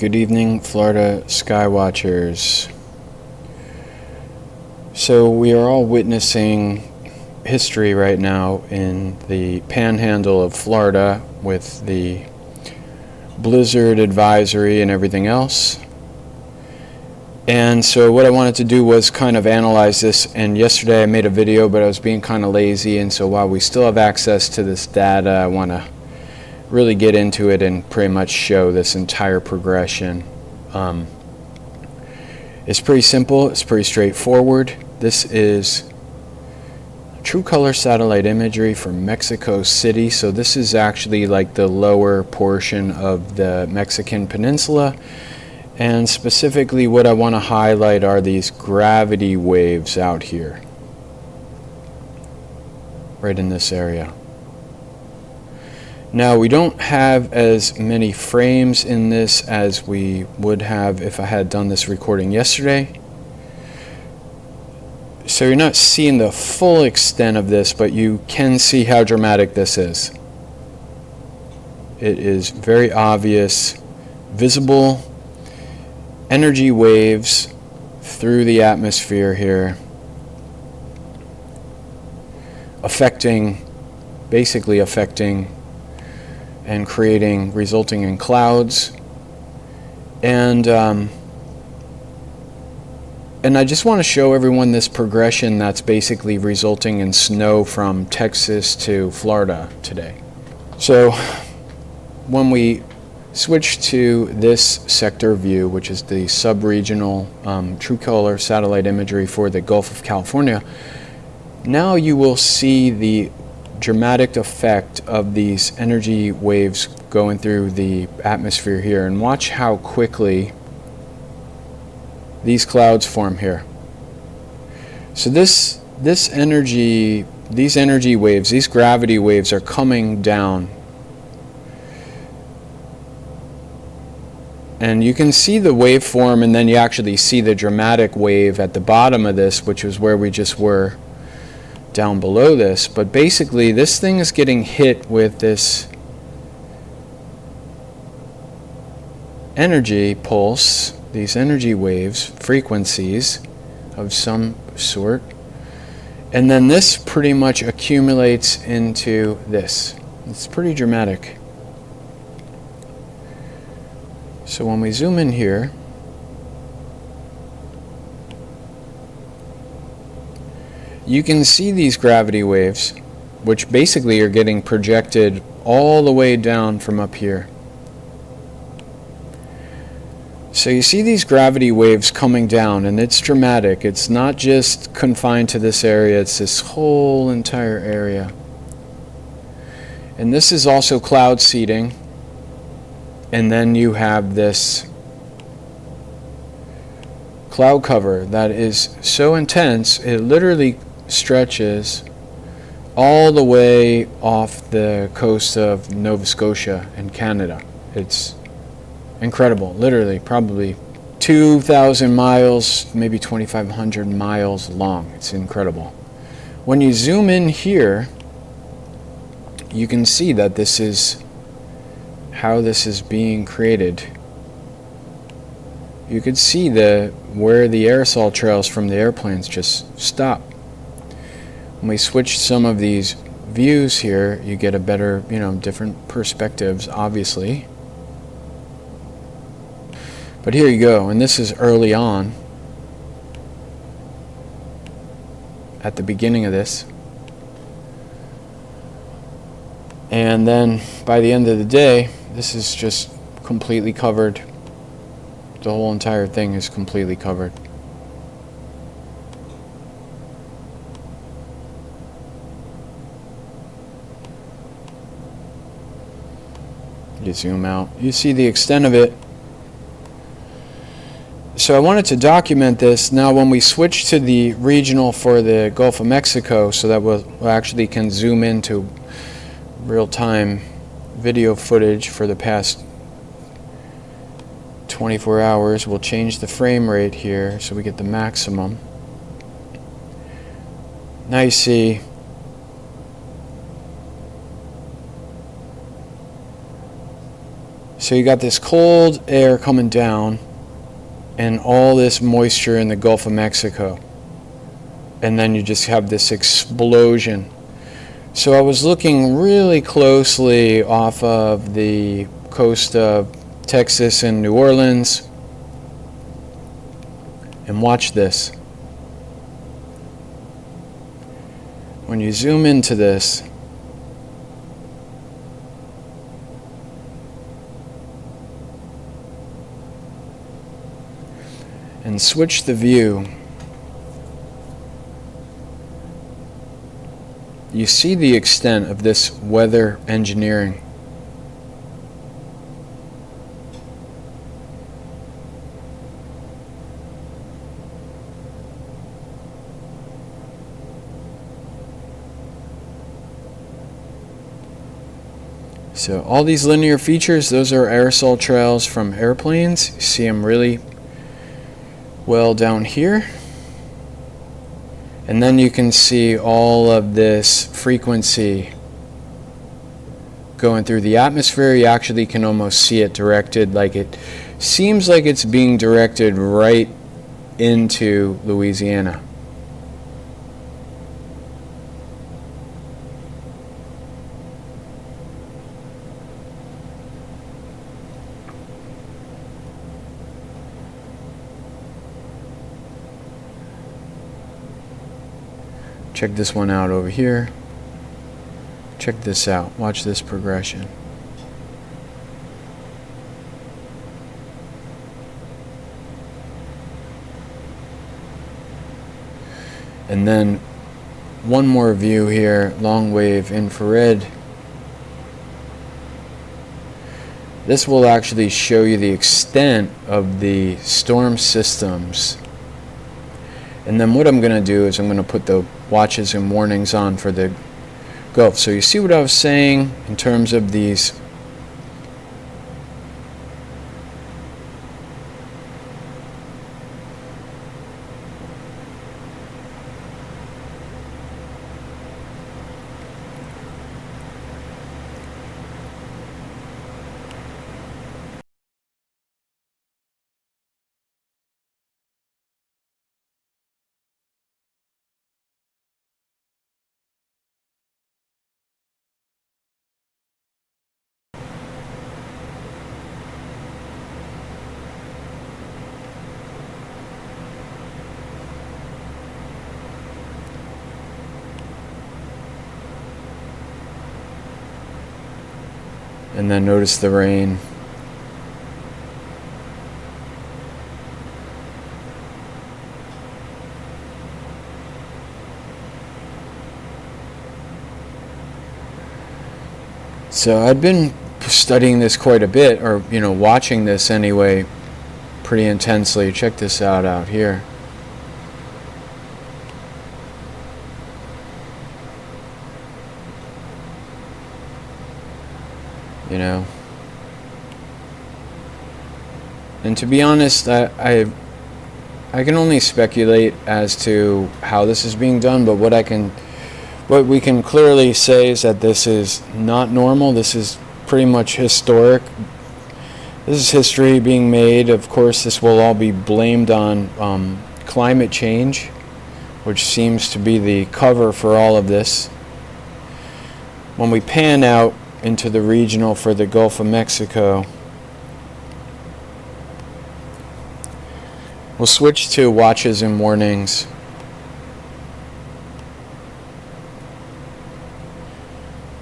Good evening, Florida Skywatchers. So we are all witnessing history right now in the panhandle of Florida with the blizzard advisory and everything else. And so what I wanted to do was kind of analyze this, and yesterday I made a video, but I was being kind of lazy, and so while we still have access to this data, I want to really get into it and pretty much show this entire progression. It's pretty simple, it's pretty straightforward. This is true color satellite imagery from Mexico City. So this is actually like the lower portion of the Mexican peninsula. And specifically what I want to highlight are these gravity waves out here, right in this area. Now we don't have as many frames in this as we would have if I had done this recording yesterday. So you're not seeing the full extent of this, but you can see how dramatic this is. It is very obvious, visible energy waves through the atmosphere here, basically affecting and resulting in clouds. And I just want to show everyone this progression that's basically resulting in snow from Texas to Florida today. So when we switch to this sector view, which is the sub-regional true color satellite imagery for the Gulf of California, now you will see the dramatic effect of these energy waves going through the atmosphere here, and watch how quickly these clouds form here. So these energy waves, these gravity waves are coming down, and you can see the waveform, and then you actually see the dramatic wave at the bottom of this, which was where we just were down below this. But basically this thing is getting hit with this energy pulse, these energy waves, frequencies of some sort, and then this pretty much accumulates into this. It's pretty dramatic. So when we zoom in here, you can see these gravity waves, which basically are getting projected all the way down from up here. So you see these gravity waves coming down, and it's dramatic. It's not just confined to this area, it's this whole entire area. And this is also cloud seeding. And then you have this cloud cover that is so intense, it literally stretches all the way off the coast of Nova Scotia in Canada. It's incredible, literally probably 2,000 miles, maybe 2,500 miles long. It's incredible. When you zoom in here, you can see that this is how this is being created. You could see where the aerosol trails from the airplanes just stop. When we switch some of these views here, you get a better, different perspectives, obviously. But here you go, and this is early on, at the beginning of this. And then by the end of the day, this is just completely covered. The whole entire thing is completely covered. You zoom out, you see the extent of it. So I wanted to document this. Now when we switch to the regional for the Gulf of Mexico, so that we actually can zoom into real-time video footage for the past 24 hours, we'll change the frame rate here so we get the maximum. Now you see So you got this cold air coming down and all this moisture in the Gulf of Mexico. And then you just have this explosion. So I was looking really closely off of the coast of Texas and New Orleans. And watch this. When you zoom into this, and switch the view, you see the extent of this weather engineering. So all these linear features, those are aerosol trails from airplanes. You see them really well down here. And then you can see all of this frequency going through the atmosphere. You actually can almost see it directed, like it seems like it's being directed right into Louisiana. Check this one out over here. Check this out. Watch this progression. And then one more view here, long wave infrared. This will actually show you the extent of the storm systems. And then what I'm going to do is I'm going to put the watches and warnings on for the Gulf. So you see what I was saying in terms of these and then notice the rain. So I'd been studying this quite a bit, or watching this anyway, pretty intensely. Check this out here. And to be honest, I can only speculate as to how this is being done, but what we can clearly say is that this is not normal. This is pretty much historic. This is history being made. Of course, this will all be blamed on climate change, which seems to be the cover for all of this. When we pan out into the regional for the Gulf of Mexico, we'll switch to watches and warnings.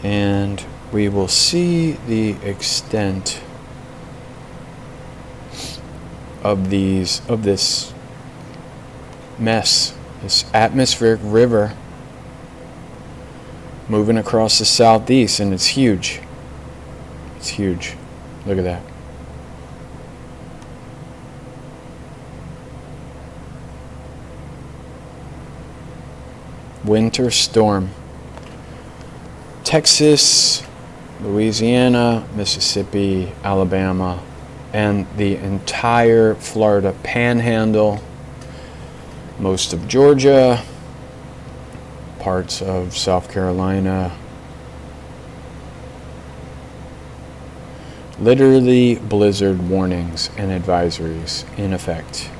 And we will see the extent of this mess, this atmospheric river moving across the southeast, and it's huge. It's huge. Look at that. Winter storm. Texas, Louisiana, Mississippi, Alabama, and the entire Florida panhandle, most of Georgia, parts of South Carolina, literally blizzard warnings and advisories in effect.